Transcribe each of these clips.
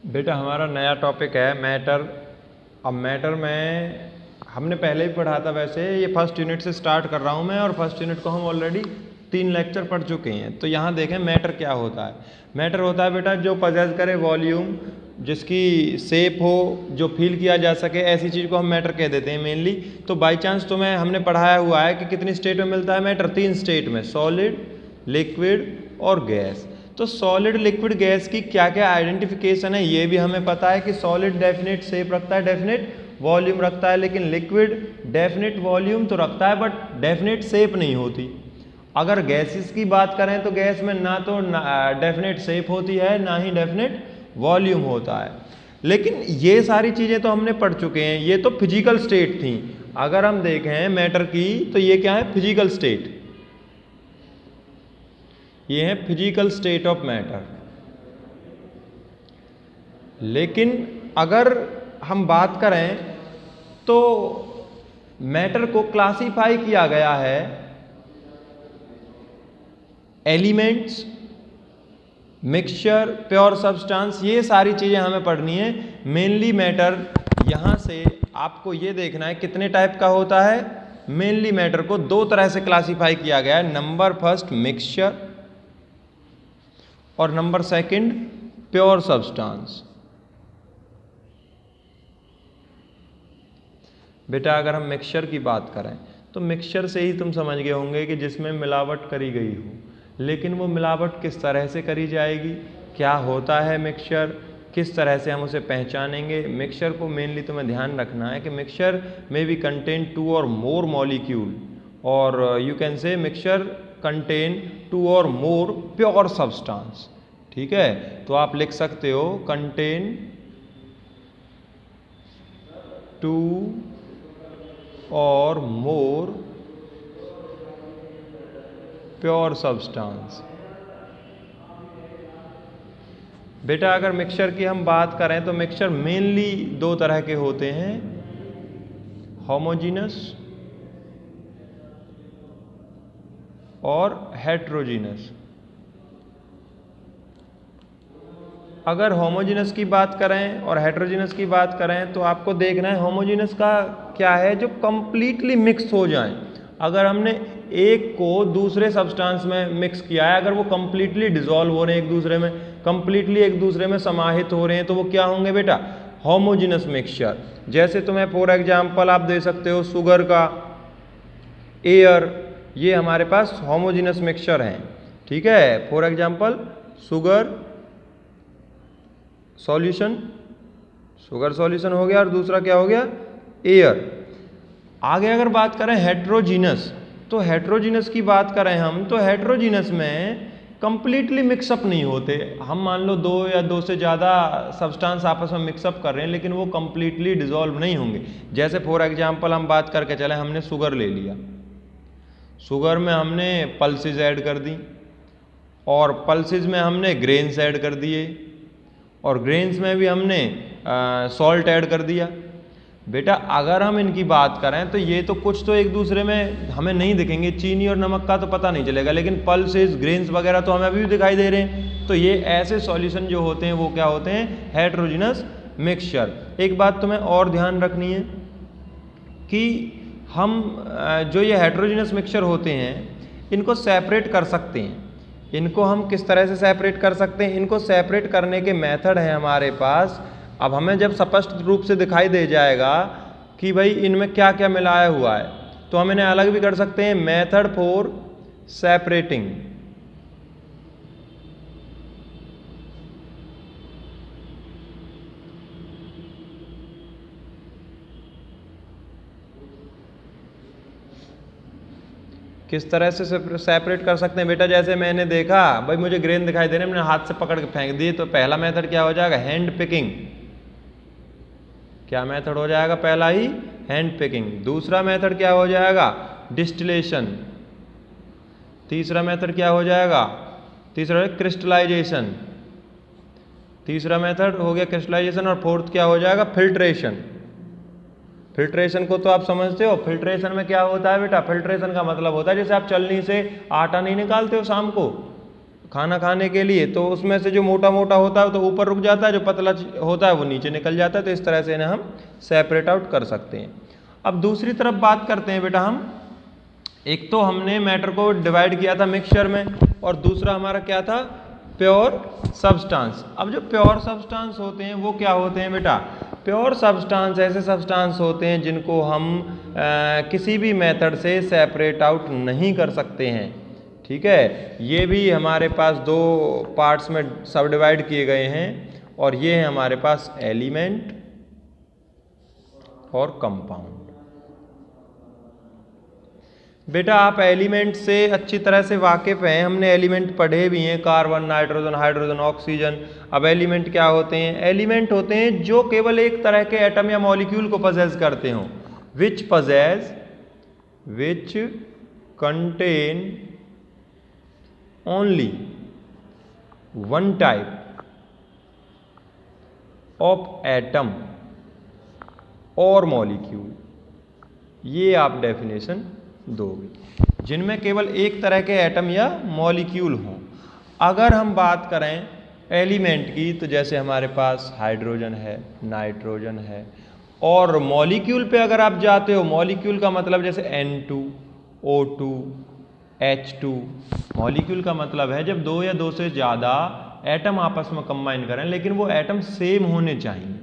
बेटा हमारा नया टॉपिक है मैटर। अब मैटर में हमने पहले भी पढ़ा था, वैसे ये फर्स्ट यूनिट से स्टार्ट कर रहा हूँ मैं, और फर्स्ट यूनिट को हम ऑलरेडी 3 लेक्चर पढ़ चुके हैं। तो यहाँ देखें मैटर क्या होता है। मैटर होता है बेटा जो पजेस करे वॉल्यूम, जिसकी शेप हो, जो फील किया जा सके, ऐसी चीज़ को हम मैटर कह देते हैं मेनली। तो बाई चांस तुम्हें हमने पढ़ाया हुआ है कि कितनी स्टेट में मिलता है मैटर, 3 स्टेट में, सॉलिड, लिक्विड और गैस। तो सॉलिड लिक्विड गैस की क्या क्या आइडेंटिफिकेशन है ये भी हमें पता है कि सॉलिड डेफिनेट शेप रखता है, डेफिनेट वॉल्यूम रखता है, लेकिन लिक्विड डेफिनेट वॉल्यूम तो रखता है बट डेफिनेट शेप नहीं होती। अगर गैसेस की बात करें तो गैस में ना तो डेफिनेट शेप होती है, ना ही डेफिनेट वॉल्यूम होता है। लेकिन ये सारी चीज़ें तो हमने पढ़ चुके हैं, ये तो फिजिकल स्टेट थी। अगर हम देखें मैटर की तो ये क्या है, फिजिकल स्टेट। ये है फिजिकल स्टेट ऑफ मैटर। लेकिन अगर हम बात करें तो मैटर को क्लासिफाई किया गया है एलिमेंट्स, मिक्सचर, प्योर सब्सटेंस, ये सारी चीज़ें हमें पढ़नी है। मेनली मैटर यहाँ से आपको ये देखना है कितने टाइप का होता है। मेनली मैटर को 2 तरह से क्लासिफाई किया गया है। नंबर फर्स्ट मिक्सचर और नंबर सेकंड प्योर सब्सटेंस। बेटा अगर हम मिक्सचर की बात करें तो मिक्सचर से ही तुम समझ गए होंगे कि जिसमें मिलावट करी गई हो। लेकिन वो मिलावट किस तरह से करी जाएगी, क्या होता है मिक्सचर, किस तरह से हम उसे पहचानेंगे। मिक्सचर को मेनली तुम्हें ध्यान रखना है कि मिक्सचर में भी कंटेन 2 और मोर मॉलिक्यूल, और you can say mixture contain 2 और मोर प्योर सब्सटेंस। ठीक है, तो आप लिख सकते हो कंटेन 2 और मोर प्योर सब्सटेंस। बेटा अगर मिक्सचर की हम बात करें तो मिक्सचर मेनली 2 तरह के होते हैं, होमोजीनस और हेट्रोजीनस। अगर होमोजीनस की बात करें और हेट्रोजीनस की बात करें तो आपको देखना है होमोजीनस का क्या है, जो कंप्लीटली मिक्स हो जाएं। अगर हमने एक को दूसरे सब्सटेंस में मिक्स किया है, अगर वो कंप्लीटली डिसॉल्व हो रहे हैं एक दूसरे में, कंप्लीटली एक दूसरे में समाहित हो रहे हैं, तो वो क्या होंगे बेटा, होमोजीनस मिक्सचर। जैसे तुम्हें फॉर एग्जांपल आप दे सकते हो शुगर का, एयर, ये हमारे पास होमोजीनस मिक्सचर हैं। ठीक है, for example sugar solution, sugar solution हो गया, और दूसरा क्या हो गया, एयर। आगे अगर बात करें हेट्रोजीनस, तो हेट्रोजीनस की बात करें हम तो हेट्रोजीनस में कंप्लीटली मिक्सअप नहीं होते। हम मान लो 2 या 2 से ज़्यादा सब्सटेंस आपस में मिक्सअप कर रहे हैं, लेकिन वो कंप्लीटली डिसॉल्व नहीं होंगे। जैसे फॉर एग्जांपल हम बात करके चले, हमने शुगर ले लिया, शुगर में हमने पल्सेस ऐड कर दी, और पल्सेस में हमने ग्रेन्स ऐड कर दिए, और ग्रेन्स में भी हमने सॉल्ट ऐड कर दिया। बेटा अगर हम इनकी बात करें तो ये तो कुछ तो एक दूसरे में हमें नहीं दिखेंगे, चीनी और नमक का तो पता नहीं चलेगा, लेकिन पल्सेस, ग्रेन्स वगैरह तो हमें अभी भी दिखाई दे रहे हैं। तो ये ऐसे सॉल्यूशन जो होते हैं वो क्या होते हैं, हेट्रोजीनस मिक्सचर। एक बात तुम्हें और ध्यान रखनी है कि हम जो ये हेट्रोजीनस मिक्सचर होते हैं इनको सेपरेट कर सकते हैं। इनको हम किस तरह से सेपरेट कर सकते हैं, इनको सेपरेट करने के मेथड है हमारे पास। अब हमें जब स्पष्ट रूप से दिखाई दे जाएगा कि भाई इनमें क्या क्या मिलाया हुआ है, तो हम इन्हें अलग भी कर सकते हैं। मेथड फॉर सेपरेटिंग, किस तरह से सेपरेट कर सकते हैं बेटा। जैसे मैंने देखा भाई मुझे ग्रेन दिखाई दे रहे हैं, मैंने हाथ से पकड़ के फेंक दिए, तो पहला मेथड क्या हो जाएगा, हैंड पिकिंग। क्या मेथड हो जाएगा, पहला ही हैंड पिकिंग। दूसरा मेथड क्या हो जाएगा, डिस्टिलेशन। तीसरा मेथड क्या हो जाएगा, तीसरा क्रिस्टलाइजेशन। तीसरा मेथड हो गया क्रिस्टलाइजेशन, और फोर्थ क्या हो जाएगा, फिल्ट्रेशन। फिल्ट्रेशन को तो आप समझते हो, फिल्ट्रेशन में क्या होता है बेटा, फिल्ट्रेशन का मतलब होता है जैसे आप चलनी से आटा नहीं निकालते हो शाम को, खाना खाने के लिए, तो उसमें से जो मोटा मोटा होता है तो ऊपर रुक जाता है, जो पतला होता है वो नीचे निकल जाता है। तो इस तरह से इन्हें हम सेपरेट आउट कर सकते हैं। अब दूसरी तरफ बात करते हैं बेटा हम, एक तो हमने मैटर को डिवाइड किया था मिक्सचर में, और दूसरा हमारा क्या था, प्योर सब्सटेंस। अब जो प्योर सब्सटेंस होते हैं वो क्या होते हैं बेटा, प्योर सब्सटेंस ऐसे सब्सटेंस होते हैं जिनको हम किसी भी मेथड से सेपरेट आउट नहीं कर सकते हैं। ठीक है, ये भी हमारे पास दो पार्ट्स में सब डिवाइड किए गए हैं, और ये है हमारे पास एलिमेंट और कंपाउंड। बेटा आप एलिमेंट से अच्छी तरह से वाकिफ हैं, हमने एलिमेंट पढ़े भी हैं, कार्बन, नाइट्रोजन, हाइड्रोजन, ऑक्सीजन। अब एलिमेंट क्या होते हैं, एलिमेंट होते हैं जो केवल एक तरह के एटम या मॉलिक्यूल को पजेस करते हों, which contain only one type of atom और मॉलिक्यूल। ये आप डेफिनेशन दोगे, जिनमें केवल एक तरह के एटम या मॉलिक्यूल हों। अगर हम बात करें एलिमेंट की, तो जैसे हमारे पास हाइड्रोजन है, नाइट्रोजन है, और मॉलिक्यूल पे अगर आप जाते हो, मॉलिक्यूल का मतलब जैसे N2, O2, H2। मॉलिक्यूल का मतलब है जब दो या दो से ज़्यादा एटम आपस में कंबाइन करें, लेकिन वो एटम सेम होने चाहिए।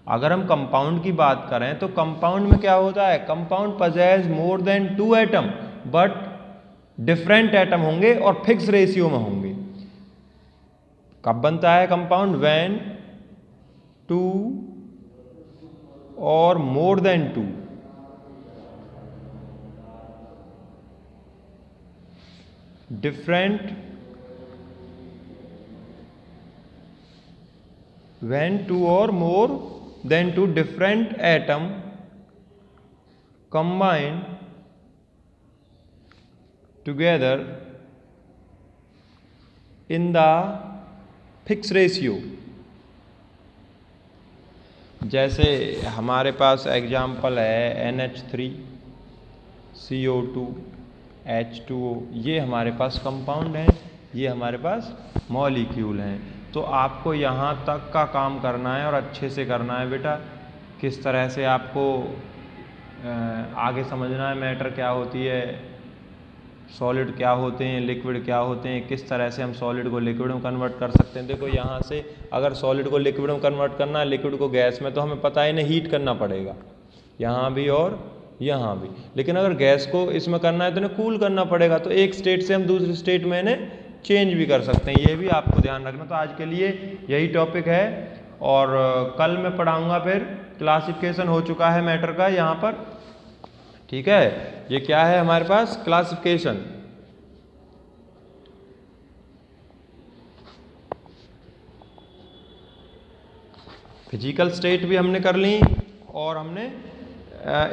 अगर हम कंपाउंड की बात करें तो कंपाउंड में क्या होता है, compound possess more than 2 atom, but different atom होंगे और फिक्स रेशियो में होंगे। कब बनता है कंपाउंड, व्हेन 2 और more than 2 different, when 2 or more than 2 different atom combine together in the fixed ratio। जैसे हमारे पास एग्जाम्पल है NH3, CO2, H2O, ये हमारे पास कंपाउंड हैं, ये हमारे पास मॉलिक्यूल हैं। तो आपको यहाँ तक का काम करना है और अच्छे से करना है बेटा। किस तरह से आपको आगे समझना है, मैटर क्या होती है, सॉलिड क्या होते हैं, लिक्विड क्या होते हैं, किस तरह से हम सॉलिड को लिक्विड में कन्वर्ट कर सकते हैं। देखो यहाँ से अगर सॉलिड को लिक्विड में कन्वर्ट करना है, लिक्विड को गैस में, तो हमें पता है इन्हें हीट करना पड़ेगा, यहाँ भी और यहाँ भी। लेकिन अगर गैस को इसमें करना है तो इन्हें कूल करना पड़ेगा, तो एक स्टेट से हम दूसरी स्टेट में इन्हें चेंज भी कर सकते हैं। ये भी आपको ध्यान रखना। तो आज के लिए यही टॉपिक है, और कल मैं पढ़ाऊँगा फिर क्लासिफिकेशन हो चुका है मैटर का यहाँ पर। ठीक है, ये क्या है हमारे पास, क्लासिफिकेशन। फिजिकल स्टेट भी हमने कर ली, और हमने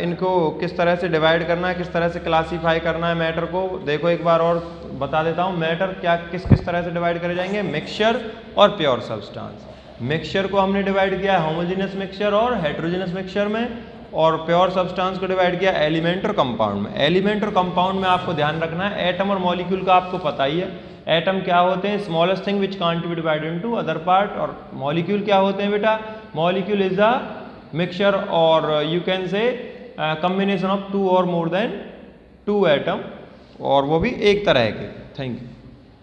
इनको किस तरह से डिवाइड करना है, किस तरह से क्लासीफाई करना है मैटर को। देखो एक बार और बता देता हूँ, मैटर क्या किस किस तरह से डिवाइड करे जाएंगे, मिक्सचर और प्योर सब्सटेंस। मिक्सचर को हमने डिवाइड किया होमोजेनियस मिक्सचर और हेट्रोजेनियस मिक्सचर में, और प्योर सब्सटेंस को डिवाइड किया एलिमेंट और कंपाउंड में। एलिमेंट और कंपाउंड में आपको ध्यान रखना है, एटम और मॉलिक्यूल का आपको पता ही है। एटम क्या होते हैं, smallest thing which can't be divided into other part. और मॉलिक्यूल क्या होते हैं बेटा, मॉलिक्यूल इज द मिक्सचर, और you can say combination of 2 or more than 2 atom, और वो भी एक तरह के। Thank you.